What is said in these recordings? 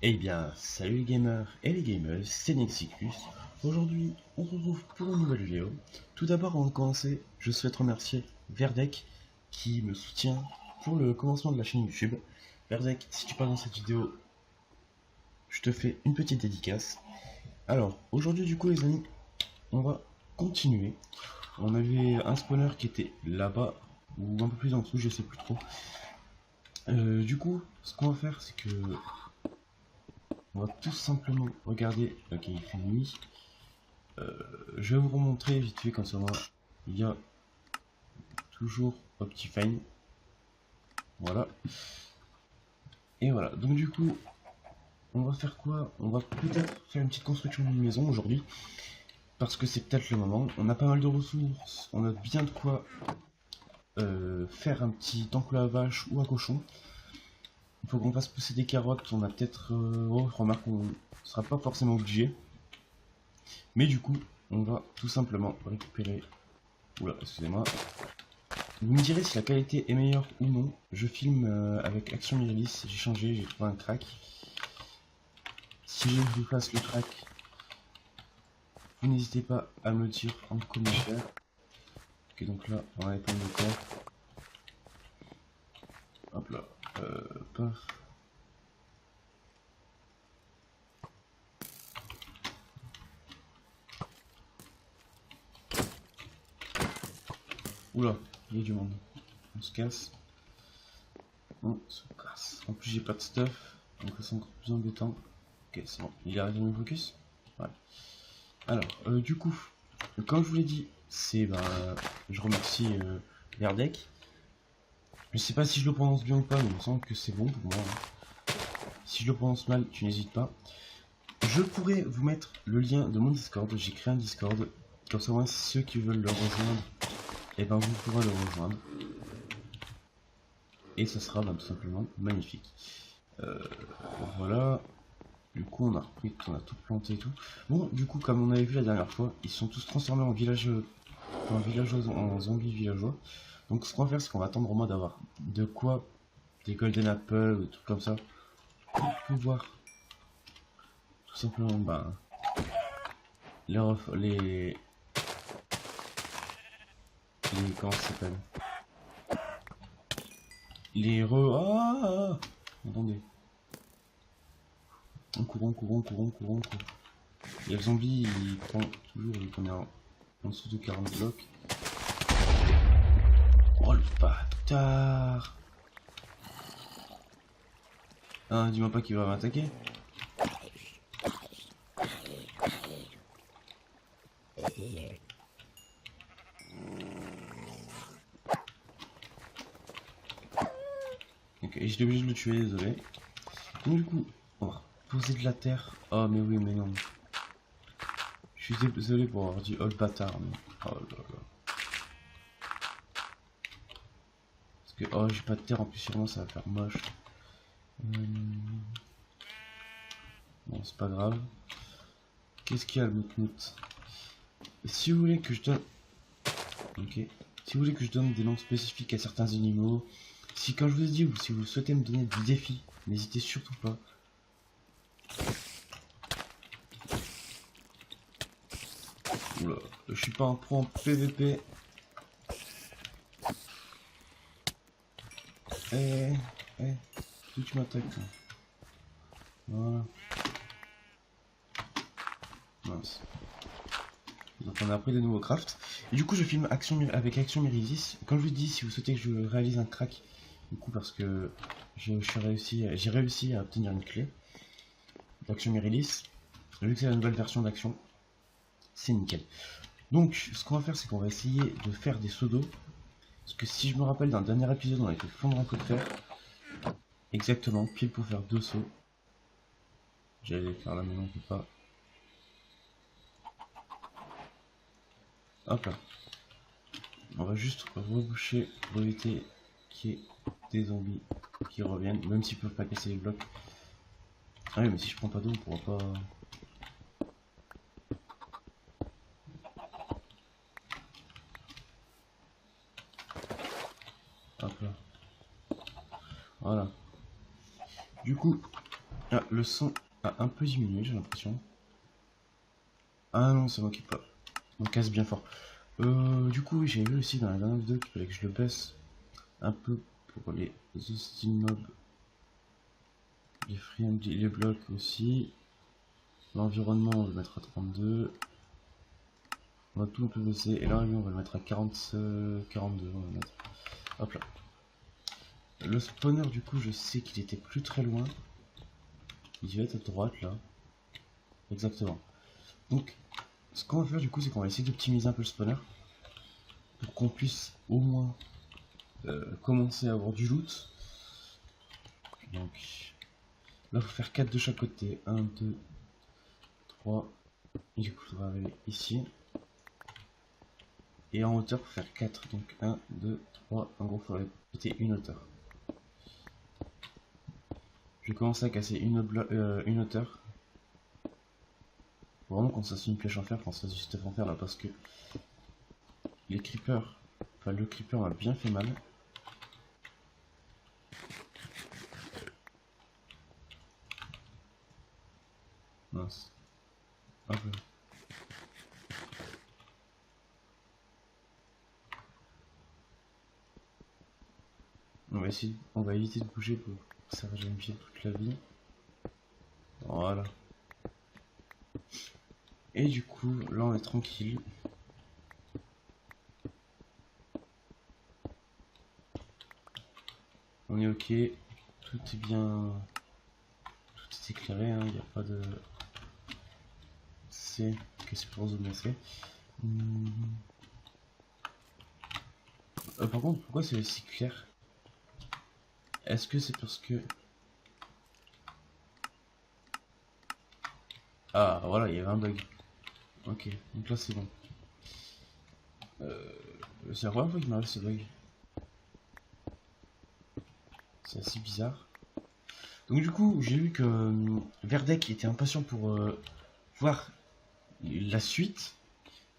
Eh bien, salut les gamers et les gamers, c'est Nexicus. Aujourd'hui, on se retrouve pour une nouvelle vidéo. Tout d'abord, avant de commencer, je souhaite remercier Verdec qui me soutient pour le commencement de la chaîne YouTube. Verdec, si tu parles dans cette vidéo, je te fais une petite dédicace. Alors, aujourd'hui, du coup, les amis, on va continuer. On avait un spawner qui était là-bas, ou un peu plus en dessous, je sais plus trop. Du coup, ce qu'on va faire, c'est que on va tout simplement regarder. Ok, il fait nuit. Je vais vous remontrer vite fait comme ça. Il y a toujours Optifine. Voilà. Et voilà. Donc du coup, on va faire quoi? On va peut-être faire une petite construction d'une maison aujourd'hui. Parce que c'est peut-être le moment. On a pas mal de ressources. On a bien de quoi faire un petit enclos à vache ou à cochon. Il faut qu'on fasse pousser des carottes. On a peut-être... oh, remarque, on sera pas forcément obligé. Mais du coup, on va tout simplement récupérer... Oula, excusez-moi. Vous me direz si la qualité est meilleure ou non. Je filme avec Action Mirrorless. J'ai changé, j'ai trouvé un crack. Si je vous fasse le crack, vous n'hésitez pas à me le dire en commentaire. Ok, donc là, on va aller prendre le corps. Hop là. Paf. Oula, il y a du monde. On se casse. On se casse. En plus, j'ai pas de stuff. Donc c'est encore plus embêtant. Ok, c'est bon. Il est arrivé mon focus. Ouais. Alors, du coup, comme je vous l'ai dit, c'est je remercie Verdec. Je sais pas si je le prononce bien ou pas, mais il me semble que c'est bon pour moi. Si je le prononce mal, tu n'hésites pas. Je pourrais vous mettre le lien de mon Discord. J'ai créé un Discord. Comme ça, moi, ceux qui veulent le rejoindre, et ben vous pourrez le rejoindre. Et ce sera tout simplement magnifique. Voilà. Du coup, on a repris, on a tout planté et tout. Bon, du coup, comme on avait vu la dernière fois, ils sont tous transformés en villageois, en zombies villageois. Donc, ce qu'on va faire, c'est qu'on va attendre au moins d'avoir de quoi, des golden apples, des trucs comme ça, pour pouvoir tout simplement, les comment ça s'appelle? Ah, attendez. On courant, courant, courant, courant, courant. Et le zombie, il prend toujours, il est en dessous de 40 blocs. Oh le bâtard! Ah, dis-moi pas qu'il va m'attaquer. Ok, j'étais obligé de le tuer, désolé. Donc du coup, on va poser de la terre. Oh mais oui, mais non. Je suis désolé pour avoir dit oh le bâtard, mais... Oh là là. Parce que, oh, j'ai pas de terre, en plus sûrement ça va faire moche. Bon, c'est pas grave. Qu'est-ce qu'il y a le moutmout? Si vous voulez que je donne... Ok. Si vous voulez que je donne des noms spécifiques à certains animaux, si quand je vous ai dit, ou si vous souhaitez me donner des défis, n'hésitez surtout pas. Oula, je suis pas un pro en PVP. Tu m'attaques. Voilà. Mince. Donc on a appris de nouveaux crafts. Et du coup je filme avec Action Mirisis. Comme je vous dis, si vous souhaitez que je réalise un crack, du coup parce que j'ai réussi à obtenir une clé d'Action Mirilis. Vu que c'est la nouvelle version d'Action, c'est nickel. Donc ce qu'on va faire, c'est qu'on va essayer de faire des seaux d'eau. Parce que si je me rappelle, dans le dernier épisode, on a fait fondre un peu de fer. Exactement, pile pour faire 2 seaux. J'allais faire là, mais non, on peut pas. Hop là. On va juste reboucher pour éviter qu'il y ait des zombies qui reviennent, même s'ils peuvent pas casser les blocs. Ah oui, mais si je prends pas d'eau, on pourra pas... Hop là. Voilà. Du coup... Ah, le son a un peu diminué, j'ai l'impression. Ah non, c'est moi qui parle. On casse bien fort. Du coup, j'ai vu aussi dans la dernière vidéo qu'il fallait que je le baisse un peu pour les hostile mobs, les frames, les blocs aussi. L'environnement, on va le mettre à 32. On va tout un peu baisser. Et là, on va le mettre à 40, 42. On va le mettre. Hop là. Le spawner, du coup, je sais qu'il était plus très loin. Il devait être à droite là. Exactement. Donc, ce qu'on va faire du coup, c'est qu'on va essayer d'optimiser un peu le spawner pour qu'on puisse au moins commencer à avoir du loot. Donc, là, il faut faire 4 de chaque côté. 1, 2, 3. Et du coup, il faudra arriver ici. Et en hauteur, il faut faire 4. Donc, 1, 2, 3. En gros, il faudrait péter une hauteur. Je vais commencer à casser une hauteur. Faut vraiment qu'on se fasse une flèche en fer, qu'on se fasse du stuff en fer là, parce que les creepers, enfin le creeper m'a bien fait mal. Mince. Hop là. On va éviter de bouger pour que ça régène bien toute la vie. Voilà. Et du coup, là on est tranquille. On est ok. Tout est bien. Tout est éclairé, il n'y a pas de. C'est. Qu'est-ce que pour zoomer c'est. Par contre, pourquoi c'est si clair? Est-ce que c'est parce que. Ah voilà, il y avait un bug. Ok, donc là c'est bon. C'est la première fois qu'il m'arrive ce bug. C'est assez bizarre. Donc du coup, j'ai vu que Verdec était impatient pour voir la suite.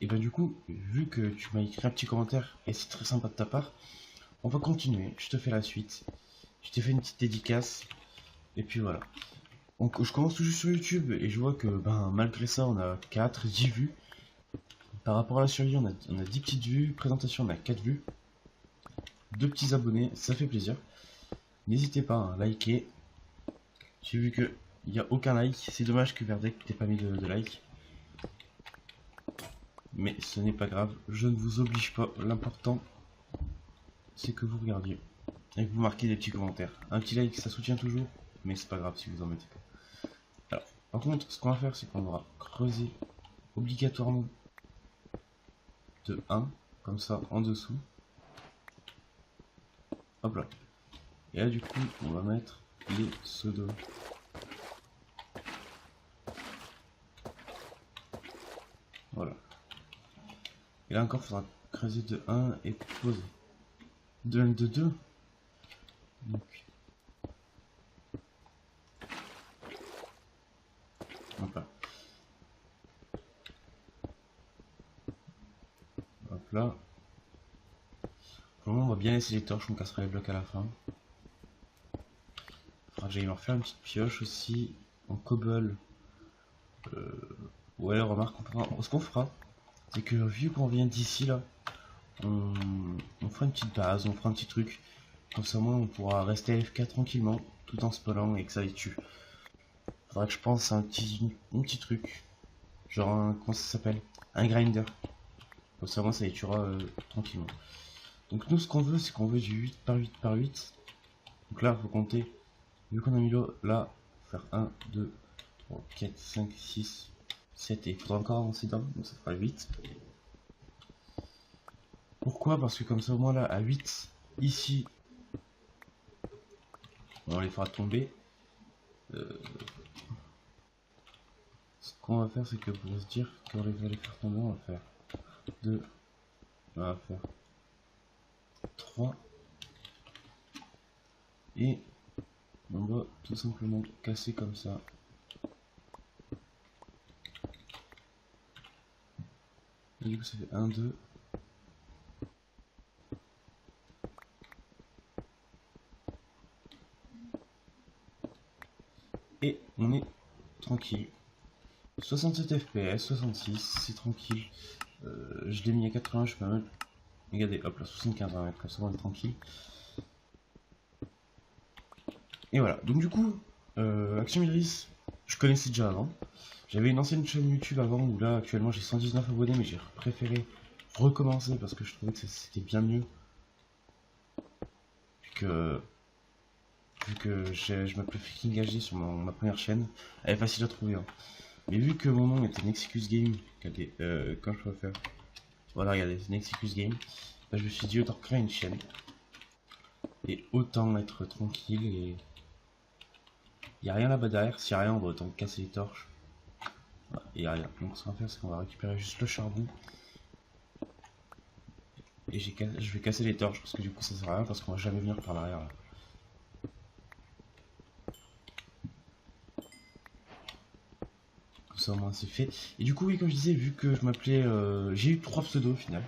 Et bah du coup, vu que tu m'as écrit un petit commentaire, et c'est très sympa de ta part, on va continuer. Je te fais la suite. Je t'ai fait une petite dédicace. Et puis voilà. Donc je commence tout juste sur YouTube et je vois que ben malgré ça on a 4, 10 vues. Par rapport à la survie on a 10 petites vues. Présentation on a 4 vues. 2 petits abonnés, ça fait plaisir. N'hésitez pas à liker. J'ai vu que il n'y a aucun like. C'est dommage que Verdec t'ait pas mis de like. Mais ce n'est pas grave, je ne vous oblige pas. L'important c'est que vous regardiez. Et que vous marquez des petits commentaires. Un petit like ça soutient toujours. Mais c'est pas grave si vous en mettez pas. Alors, par contre, ce qu'on va faire c'est qu'on va creuser obligatoirement de 1, comme ça en dessous. Hop là. Et là du coup on va mettre les pseudos. Voilà. Et là encore il faudra creuser de 1 et poser. De 1 de 2. Donc. Hop là. Hop là. Pour le moment on va bien laisser les torches, on cassera les blocs à la fin. Faudra que j'aille me refaire une petite pioche aussi. En cobble. Ouais remarque, ce qu'on fera, c'est que vu qu'on vient d'ici là, on fera une petite base, on fera un petit truc. Comme ça, moi, on pourra rester à FK tranquillement, tout en spawnant et que ça les tue. Faudra que je pense à un petit truc. Genre un, comment ça s'appelle? Un grinder. Comme ça, moi, ça les tuera tranquillement. Donc nous, ce qu'on veut, c'est qu'on veut du 8 par 8 par 8. Donc là, faut compter. Vu qu'on a mis là, faut faire 1, 2, 3, 4, 5, 6, 7. Et il faudra encore avancer d'un, donc ça fera 8. Pourquoi? Parce que comme ça, au moins là, à 8, ici, on les fera tomber. Ce qu'on va faire, c'est que pour se dire qu'on va les faire tomber, on va faire 2, on va faire 3, et on va tout simplement casser comme ça. Et du coup, ça fait 1, 2. Et on est tranquille. 67 FPS, 66, c'est tranquille. Je l'ai mis à 80, je peux même... Regardez, hop là, 75 à mettre, comme ça on est tranquille. Et voilà, donc du coup, Action Iris, je connaissais déjà avant. J'avais une ancienne chaîne YouTube avant où là actuellement j'ai 119 abonnés, mais j'ai préféré recommencer parce que je trouvais que c'était bien mieux. Vu que je m'appelais Freaking HD sur ma première chaîne, elle est facile à trouver. Hein. Mais vu que mon nom était Nexicus Game, quand je peux faire, voilà, regardez, c'est Nexicus Game, bah, je me suis dit autant créer une chaîne et autant être tranquille et il n'y a rien là-bas derrière. S'il n'y a rien, on va autant casser les torches. Il n'y a rien. Donc ce qu'on va faire, c'est qu'on va récupérer juste le charbon et je vais casser les torches parce que du coup ça sert à rien parce qu'on va jamais venir par l'arrière. Ça au moins c'est fait. Et du coup oui, comme je disais, vu que je m'appelais j'ai eu 3 pseudos au final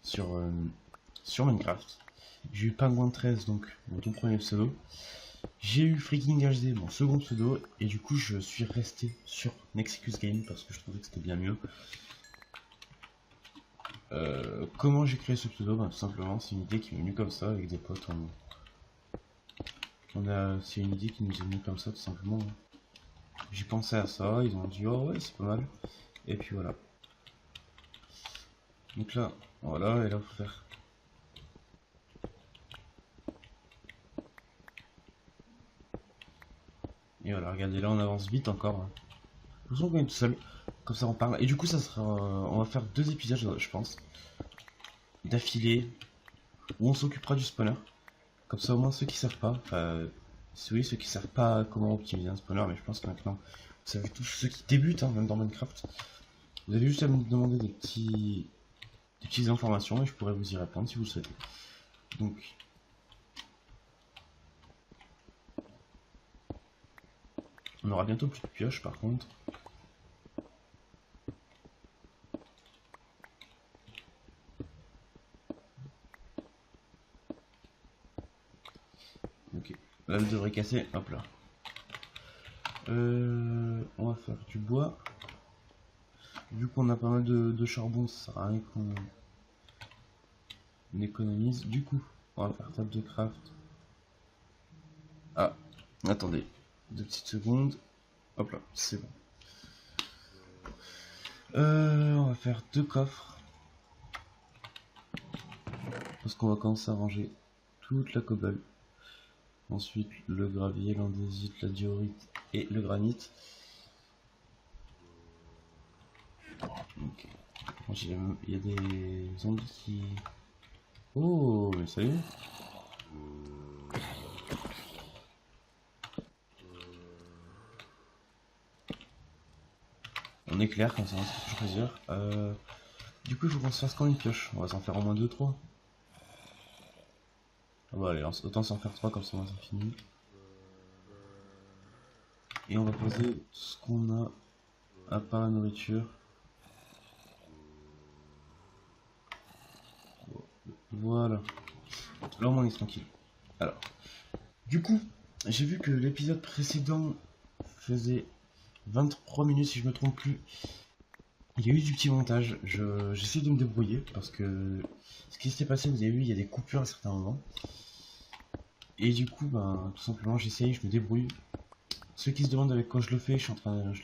sur Minecraft. J'ai eu Pingouin 13, donc mon tout premier pseudo. J'ai eu Freaking HD, mon second pseudo, et du coup je suis resté sur Nexicus Game parce que je trouvais que c'était bien mieux. Comment j'ai créé ce pseudo? Tout simplement c'est une idée qui m'est venue comme ça avec des potes. C'est une idée qui nous est venue comme ça tout simplement. J'ai pensé à ça, ils ont dit oh ouais c'est pas mal. Et puis voilà. Donc là, voilà, et là faut faire. Et voilà, regardez là on avance vite encore. Je me sens quand même tout seul, comme ça on parle. Et du coup ça sera. On va faire 2 épisodes je pense. D'affilée. Où on s'occupera du spawner. Comme ça au moins ceux qui savent pas. Enfin. Oui, ceux qui savent pas comment optimiser un spawner, mais je pense que maintenant, vous savez tous ceux qui débutent, hein, même dans Minecraft, vous avez juste à me demander des petites informations et je pourrais vous y répondre si vous le souhaitez. Donc, on aura bientôt plus de pioches par contre. Ok, là je devrais casser, hop là. On va faire du bois. Vu qu'on a pas mal de charbon, ça sert à rien qu'on économise. Du coup, on va faire table de craft. Ah, attendez, 2 petites secondes. Hop là, c'est bon. On va faire 2 coffres. Parce qu'on va commencer à ranger toute la cobble. Ensuite, le gravier, l'andésite, la diorite et le granit. Okay. Il y a des zombies qui... Oh, mais salut. On éclaire comme ça, on peut choisir. Du coup, il faut qu'on se fasse quand une pioche. On va s'en faire au moins 2-3. Ah bah allez, autant s'en faire 3 comme ça, c'est fini. Et on va poser ce qu'on a à part la nourriture. Voilà. Là au moins on est tranquille. Alors, du coup, j'ai vu que l'épisode précédent faisait 23 minutes si je me trompe plus. Il y a eu du petit montage. J'essaie de me débrouiller parce que ce qui s'était passé, vous avez vu, il y a des coupures à certains moments. Et du coup, ben, tout simplement, j'essaye, je me débrouille. Ceux qui se demandent avec quoi je le fais, je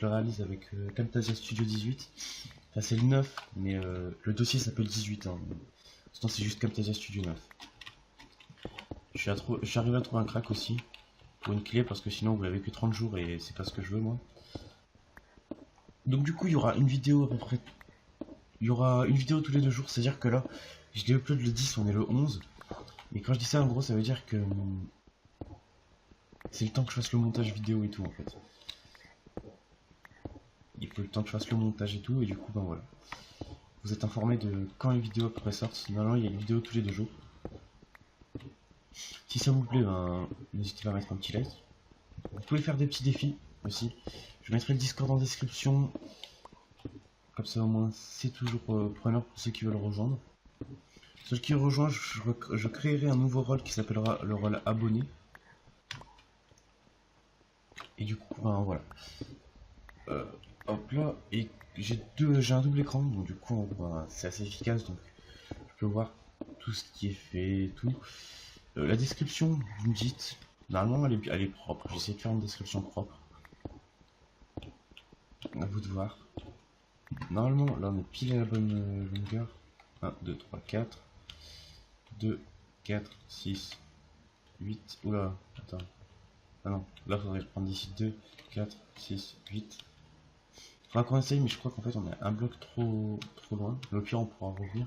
le réalise avec Camtasia Studio 18. Enfin, c'est le 9, mais le dossier s'appelle 18. Hein. Sinon, c'est juste Camtasia Studio 9. Je suis arrivé à trouver un crack aussi pour une clé parce que sinon, vous l'avez que 30 jours et c'est pas ce que je veux, moi. Donc, du coup, il y aura une vidéo à peu près. Il y aura une vidéo tous les 2 jours, c'est-à-dire que là, je l'ai upload le 10, on est le 11. Mais quand je dis ça, en gros, ça veut dire que c'est le temps que je fasse le montage vidéo et tout, en fait. Il faut le temps que je fasse le montage et tout, et du coup, ben voilà. Vous êtes informé de quand les vidéos à peu près sortent. Normalement, il y a une vidéo tous les 2 jours. Si ça vous plaît, ben, n'hésitez pas à mettre un petit like. Vous pouvez faire des petits défis aussi. Je mettrai le Discord en description. Comme ça, au moins, c'est toujours preneur pour ceux qui veulent rejoindre. Ceux qui rejoignent, je créerai un nouveau rôle qui s'appellera le rôle abonné. Et du coup, ben, voilà. Euh, Hop là, et j'ai un double écran, donc du coup, ben, c'est assez efficace, donc je peux voir tout ce qui est fait, tout. La description, vous me dites, normalement elle est propre. J'essaie de faire une description propre. À vous de voir. Normalement, là on est pile à la bonne longueur. 1, 2, 3, 4. 2, 4, 6, 8. Oula, attends. Ah non, là faudrait que je prenne d'ici 2, 4, 6, 8. Faudra qu'on essaye, mais je crois qu'en fait on est un bloc trop loin. Mais au pire, on pourra revenir.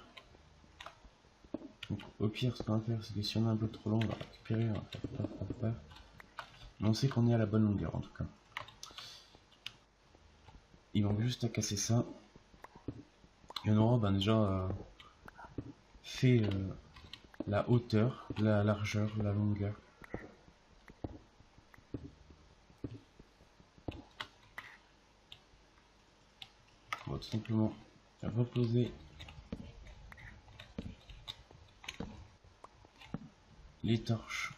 Donc, au pire, ce qu'on va faire, c'est que si on a un bloc trop long, on va récupérer. On va faire paf, paf, paf. Mais on sait qu'on est à la bonne longueur en tout cas. Il manque juste à casser ça. Et on aura ben, déjà fait la hauteur, la largeur, la longueur. On va tout simplement reposer les torches.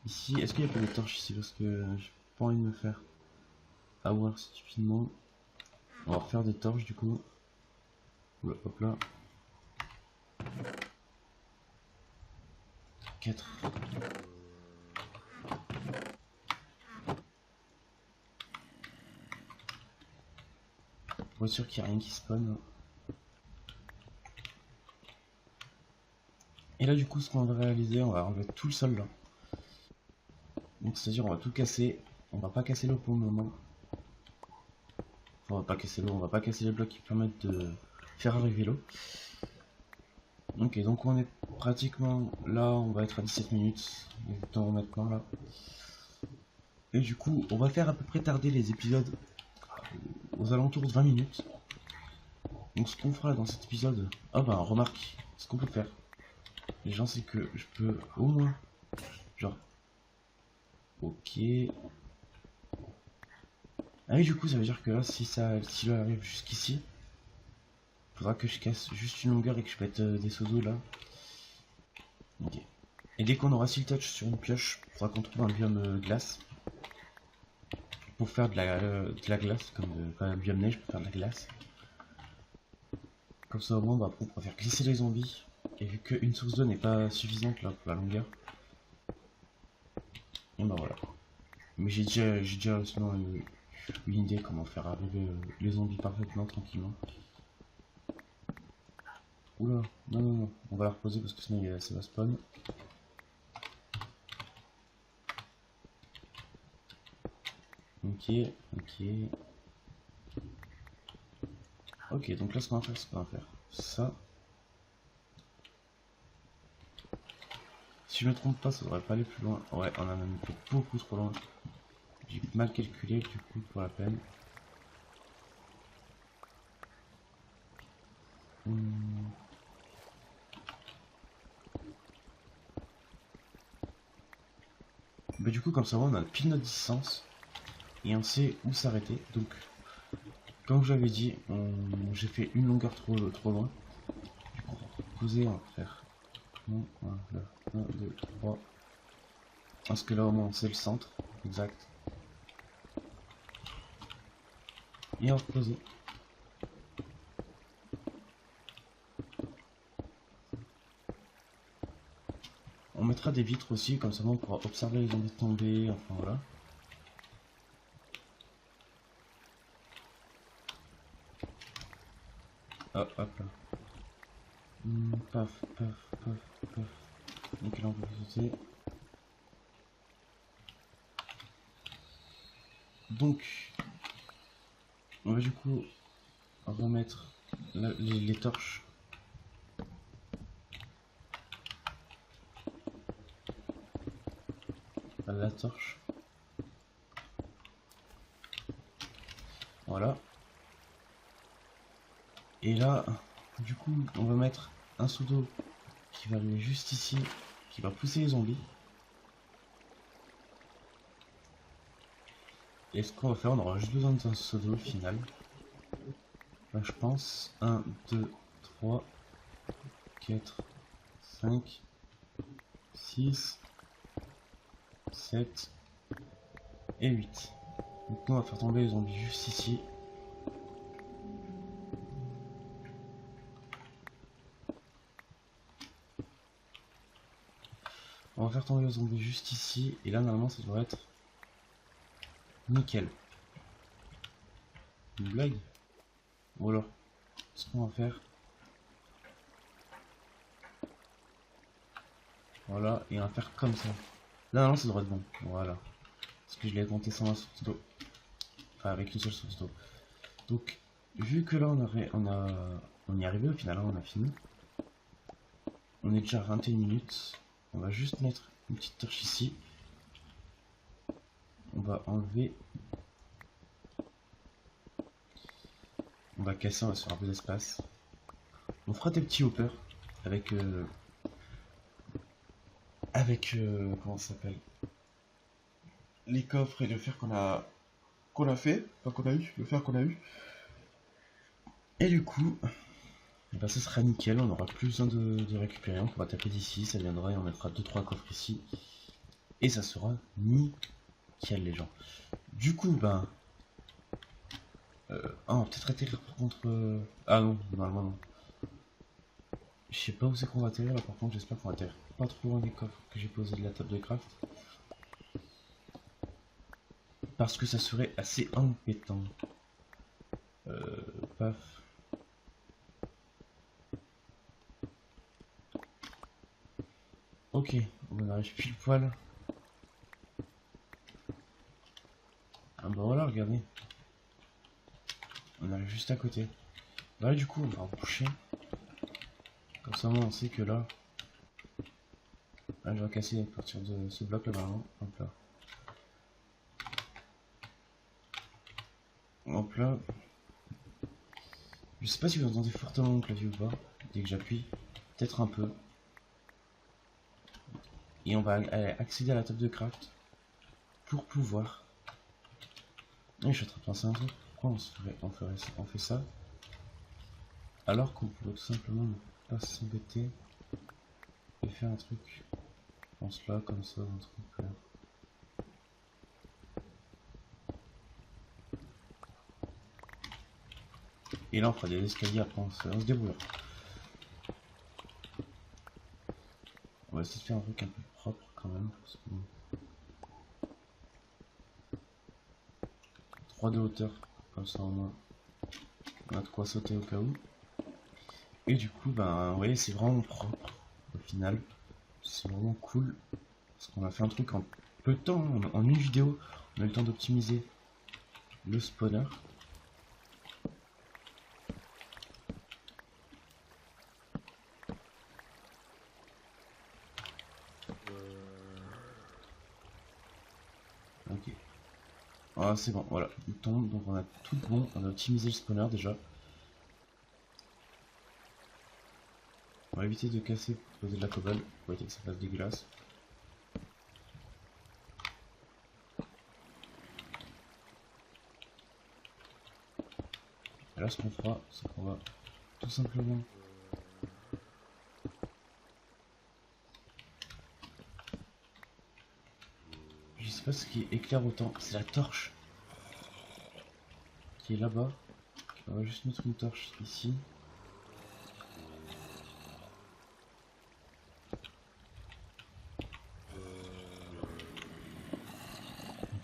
Ici, est-ce qu'il n'y a pas de torches ici? Parce que j'ai pas envie de me faire avoir stupidement. On va refaire des torches du coup. Oula, hop là. 4. Pour être sûr qu'il n'y a rien qui spawn. Et là du coup, ce qu'on va réaliser, on va enlever tout le sol là. Donc c'est à dire on va tout casser. On va pas casser l'eau pour le moment. Enfin, on va pas casser l'eau, on va pas casser les blocs qui permettent de faire arriver l'eau. Ok, donc on est pratiquement là, on va être à 17 minutes. Exactement maintenant là. Et du coup, on va faire à peu près tarder les épisodes aux alentours de 20 minutes. Donc ce qu'on fera dans cet épisode, ah ben remarque, ce qu'on peut faire, les gens, c'est que je peux au moins, genre, ok. Ah oui, du coup ça veut dire que là, si l'eau arrive jusqu'ici, faudra que je casse juste une longueur et que je mette des seaux d'eau là. Ok. Et dès qu'on aura seal touch sur une pioche, faudra qu'on trouve un biome glace. Pour faire de la glace, comme un biome neige pour faire de la glace. Comme ça au moins, bah, on pourra faire glisser les zombies. Et vu qu'une source d'eau n'est pas suffisante là pour la longueur. Et bah voilà. Mais j'ai déjà sinon une idée comment faire arriver les zombies parfaitement, tranquillement. Oula, non, non, non, on va la reposer parce que sinon ça va spawn. Ok, ok. Ok, donc là ce qu'on va faire, c'est qu'on va faire ça. Si je me trompe pas, ça devrait pas aller plus loin. Ouais, on a même été beaucoup trop loin. J'ai mal calculé du coup pour la peine. Bah du coup comme ça on a pile notre distance et on sait où s'arrêter. Donc comme je l'avais dit, j'ai fait une longueur trop loin. Du coup on va poser, on va faire 1, 2, 3. Parce que là au moins c'est le centre, exact. Et on va poser. On mettra des vitres aussi, comme ça on pourra observer les zombies tomber, enfin voilà. Hop, hop là. Paf, paf, paf, paf. Donc là on peut sauter. Donc, on va du coup remettre les torches. La torche. Voilà. Et là, du coup, on va mettre un seau d'eau qui va aller juste ici, qui va pousser les zombies. Et ce qu'on va faire, on aura juste besoin d'un seau d'eau au final. Là, je pense 1, 2, 3, 4, 5, 6, 7 et 8. Donc nous on va faire tomber les zombies juste ici. On va faire tomber les zombies juste ici. Et là normalement ça devrait être nickel. Une blague? Voilà. Ce qu'on va faire. Voilà, et on va faire comme ça. Là normalement ça devrait être bon. Voilà. Parce que je l'ai compté sans la source d'eau. Enfin avec une seule source d'eau. Donc vu que là on y est arrivé au final, hein, on a fini. On est déjà à 21 minutes. On va juste mettre une petite torche ici. On va enlever. On va casser, on va se faire un peu d'espace. On fera des petits hoppers avec comment ça s'appelle, les coffres et le fer qu'on a fait, enfin qu'on a eu, le fer qu'on a eu. Et du coup, bah, ce sera nickel, on n'aura plus besoin de récupérer, on pourra taper d'ici, ça viendra et on mettra 2-3 coffres ici. Et ça sera nickel les gens. Du coup, ben... on va peut-être atterrir par contre... Ah non, normalement non. Je sais pas où c'est qu'on va atterrir là, par contre j'espère qu'on va atterrir pas trop loin des coffres que j'ai posé de la table de craft. Parce que ça serait assez embêtant. Paf. Ok, on arrive pile poil. Ah bah voilà, regardez. On arrive juste à côté. Bah du coup, on va boucher. Comme ça, on sait que là... Ah, je vais casser à partir de ce bloc là maintenant. Hop là. Hop là. Je sais pas si vous entendez fortement mon clavier ou pas. Dès que j'appuie. Peut-être un peu. Et on va accéder à la table de craft. Pour pouvoir... Et je suis en train de penser un truc. Pourquoi on fait ça alors qu'on pourrait tout simplement ne pas s'embêter et faire un truc, je pense là, comme ça, un truc là. Et là on fera des escaliers, après on se débrouille. On va essayer de faire un truc un peu propre quand même. Parce que... 3 de hauteur, comme ça on a de quoi sauter au cas où. Et du coup, ben, vous voyez, c'est vraiment propre au final. C'est vraiment cool. Parce qu'on a fait un truc en peu de temps, en une vidéo. On a eu le temps d'optimiser le spawner. Ok. Ah, c'est bon, voilà. Il tombe, donc on a tout bon. On a optimisé le spawner déjà. On va éviter de casser pour poser de la cobble, pour éviter que ça fasse dégueulasse. Et là ce qu'on fera, c'est qu'on va tout simplement je sais pas ce qui éclaire autant, c'est la torche qui est là-bas. On va juste mettre une torche ici.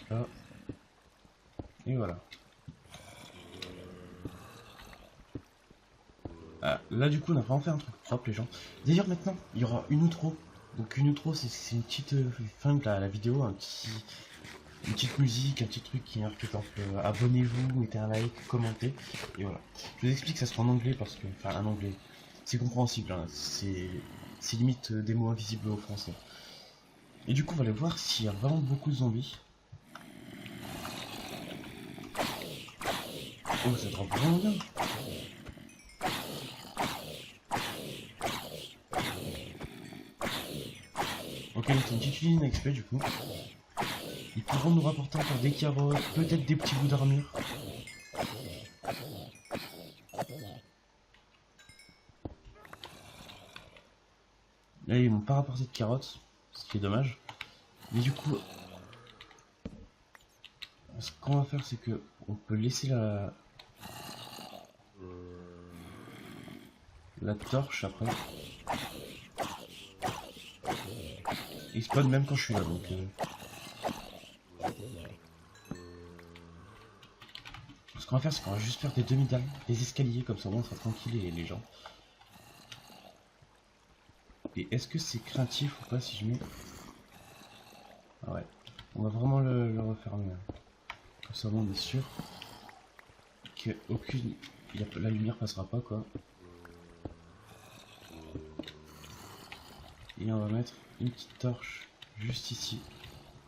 Là. Et voilà. Ah, là du coup on a vraiment fait un truc propre les gens. D'ailleurs maintenant il y aura une outro. Donc une outro c'est une petite fin de la vidéo, une petite musique, un petit truc qui marque par exemple abonnez-vous, mettez un like, commentez. Et voilà. Je vous explique, ça sera en anglais parce que, enfin en anglais, c'est compréhensible, hein. C'est limite des mots invisibles au français. Et du coup on va aller voir s'il y a vraiment beaucoup de zombies. Oh ça drop vraiment bien. Ok, c'est une petite usine XP du coup. Ils pourront nous rapporter encore des carottes, peut-être des petits bouts d'armure. Là ils m'ont pas rapporté de carottes. qui est dommage. Mais du coup, ce qu'on va faire, c'est que on peut laisser la torche après. Il spawn même quand je suis là, donc ce qu'on va faire, c'est qu'on va juste faire des demi-dalles, des escaliers, comme ça on sera tranquille et les gens. Et est-ce que c'est craintif ou pas si je mets... Ah ouais, on va vraiment le refermer. Hein. Comme ça on est sûr qu'aucune... la lumière passera pas quoi. Et on va mettre une petite torche juste ici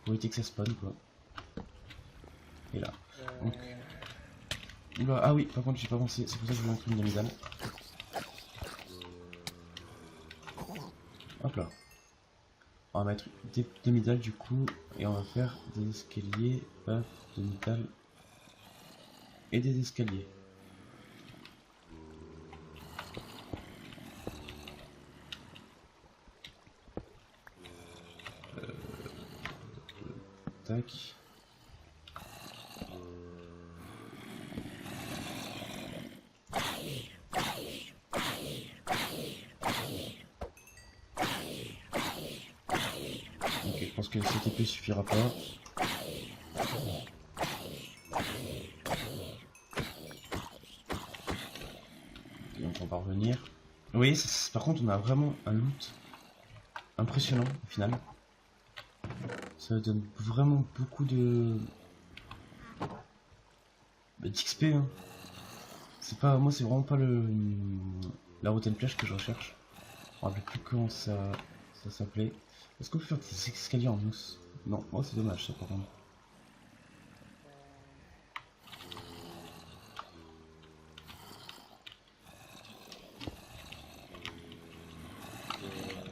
pour éviter que ça spawn quoi. Et là. Donc... Ah oui, par contre j'ai pas pensé, c'est pour ça que je vais mettre une demi-dalle. Hop là. On va mettre des demi-dalles du coup et on va faire des escaliers, paf, demi-dalles et des escaliers. Tac. Ok, je pense que cette épée suffira pas. Donc on va revenir. Vous voyez, par contre on a vraiment un loot impressionnant au final. Ça donne vraiment beaucoup d'XP. Hein. C'est pas, moi c'est vraiment pas la route plage que je recherche. Je me rappelle plus comment ça s'appelait. Est-ce qu'on peut faire des escaliers en mousse? Non, moi c'est dommage ça par contre.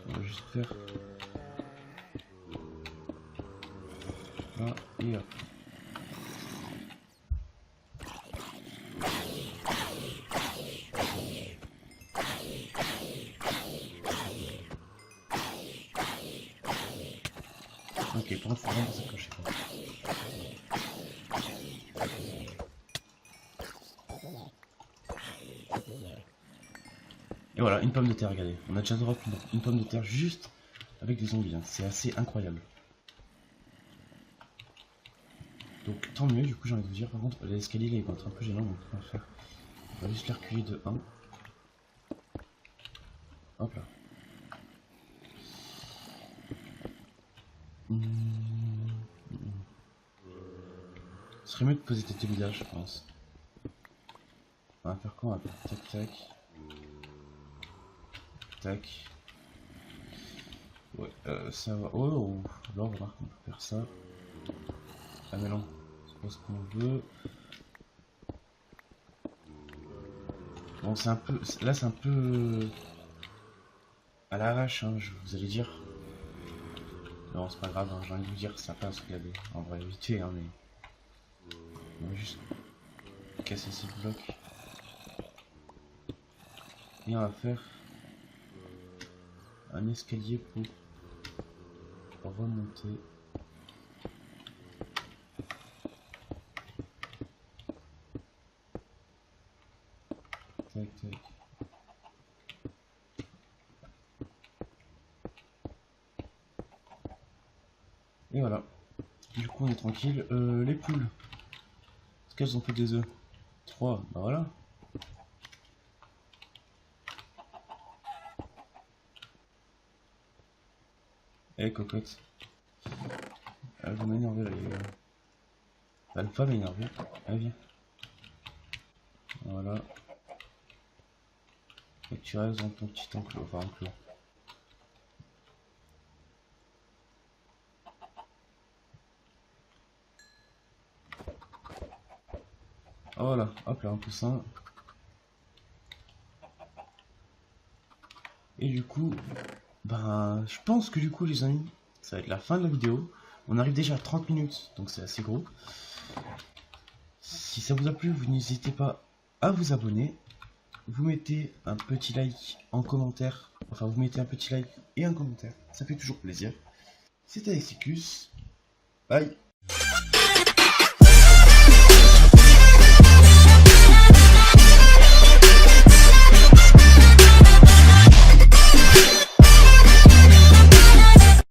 On va juste faire là et hop. Ok, pour l'instant, vraiment s'accrocher pas. Et voilà, une pomme de terre, regardez. On a déjà drop une pomme de terre juste avec des zombies. Hein. C'est assez incroyable. Donc tant mieux, du coup j'ai envie de vous dire. Par contre, l'escalier là il va être un peu gênant, donc on va faire. On va juste les reculer de 1. Hop là. Ce serait mieux de poser des villages, je pense. On va faire quoi? On va faire tac tac. Tac. Ouais, ça va. Oh, là on remarque qu'on peut faire ça. Ah mais non, c'est pas ce qu'on veut. Bon, c'est un peu. Là c'est un peu. À l'arrache, hein, vous allez dire. Non, c'est pas grave, hein, j'ai envie de vous dire, ça passe, regardez. En vrai, vite fait, hein, mais. On va juste casser ces blocs. Et on va faire un escalier pour remonter. Tac, tac. Et voilà. Du coup, on est tranquille. Les poules. Est-ce qu'elles ont fait des œufs? 3, bah voilà. Eh, cocotte. Elle va m'énerver là, les gars. Elle va m'énerver. Allez, viens. Voilà. Et tu restes dans ton petit enclos. Enfin, enclos. Voilà, hop là, un poussin. Et du coup, ben, je pense que du coup, les amis, ça va être la fin de la vidéo. On arrive déjà à 30 minutes, donc c'est assez gros. Si ça vous a plu, vous n'hésitez pas à vous abonner. Vous mettez un petit like en commentaire. Enfin, vous mettez un petit like et un commentaire. Ça fait toujours plaisir. C'était Exicus. Bye.